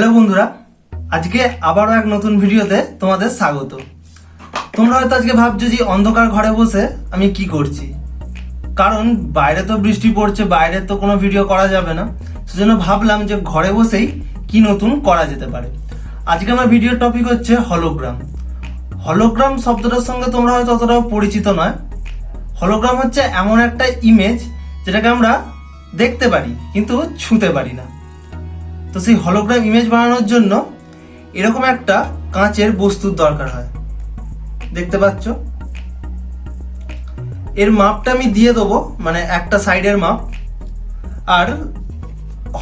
Hello বন্ধুরা, আজকে আবারও এক নতুন ভিডিওতে তোমাদের স্বাগত। তোমরা হয়তো আজকে ভাবছো যে অন্ধকার ঘরে বসে আমি কি করছি, কারণ বাইরে তো বৃষ্টি পড়ছে, বাইরে তো কোনো ভিডিও করা যাবে না। সেজন্য ভাবলাম যে ঘরে বসেই কি নতুন করা যেতে পারে। আজকে আমার ভিডিওর টপিক হচ্ছে হলোগ্রাম। হলোগ্রাম শব্দটার সঙ্গে তোমরা হয়তো অতটাও পরিচিত নয়। হলোগ্রাম হচ্ছে এমন একটা ইমেজ যেটাকে আমরা দেখতে পারি কিন্তু ছুঁতে পারি না। তো সেই হলোগ্রাম ইমেজ বানানোর জন্য এরকম একটা কাঁচের বস্তুর দরকার হয়, দেখতে পাচ্ছ। এর মাপটা আমি দিয়ে দেবো, মানে একটা সাইডের মাপ। আর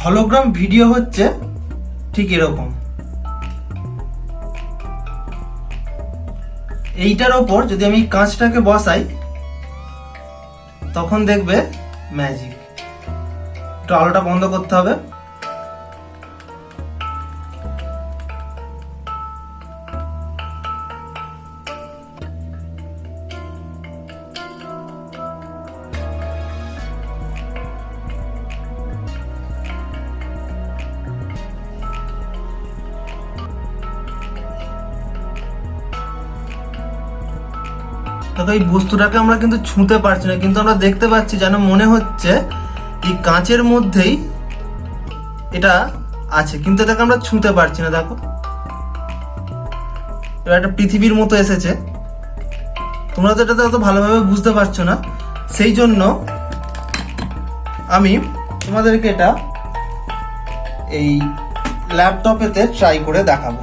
হলোগ্রাম ভিডিও হচ্ছে ঠিক এরকম। এইটার ওপর যদি আমি কাঁচটাকে বসাই তখন দেখবে ম্যাজিক। একটু আলোটা বন্ধ করতে হবে। দেখো, এই বস্তুটাকে আমরা কিন্তু ছুঁতে পারছি না, কিন্তু আমরা দেখতে পাচ্ছি, যেন মনে হচ্ছে এই কাঁচের মধ্যেই এটা আছে, কিন্তু এটাকে আমরা ছুঁতে পারছি না। দেখো, এটা একটা পৃথিবীর মতো এসেছে। তোমরা তো এটা অত ভালোভাবে বুঝতে পারছো না, সেই জন্য আমি তোমাদেরকে এটা এই ল্যাপটপেতে ট্রাই করে দেখাবো।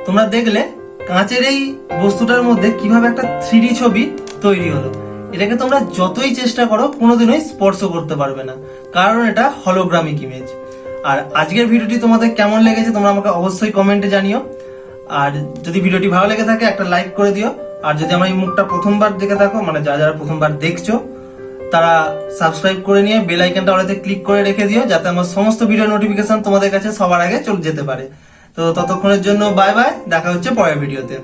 তোমরা দেখলে কাঁচের এই বস্তুটার মধ্যে কিভাবে একটা 3D ছবি তৈরি হলো। এটাকে তোমরা যতই চেষ্টা করো কোনোদিনই স্পর্শ করতে পারবে না, কারণ এটা হলোগ্রামিক ইমেজ। আর আজকের ভিডিওটি তোমাদের কেমন লেগেছে তোমরা আমাকে অবশ্যই কমেন্টে জানিও। আর যদি ভিডিওটি ভালো লেগে থাকে একটা লাইক করে দিও। আর যদি আমার এই মুখটা প্রথমবার দেখে থাকো, মানে যারা প্রথমবার দেখছো, তারা সাবস্ক্রাইব করে নিয়ে বেল আইকনটা ওটাতে ক্লিক করে রেখে দিও, যাতে আমার সমস্ত ভিডিও নোটিফিকেশন তোমাদের কাছে সবার আগে চলে যেতে পারে। তো ততক্ষণের জন্য বাই বাই, দেখা হচ্ছে পরের ভিডিওতে।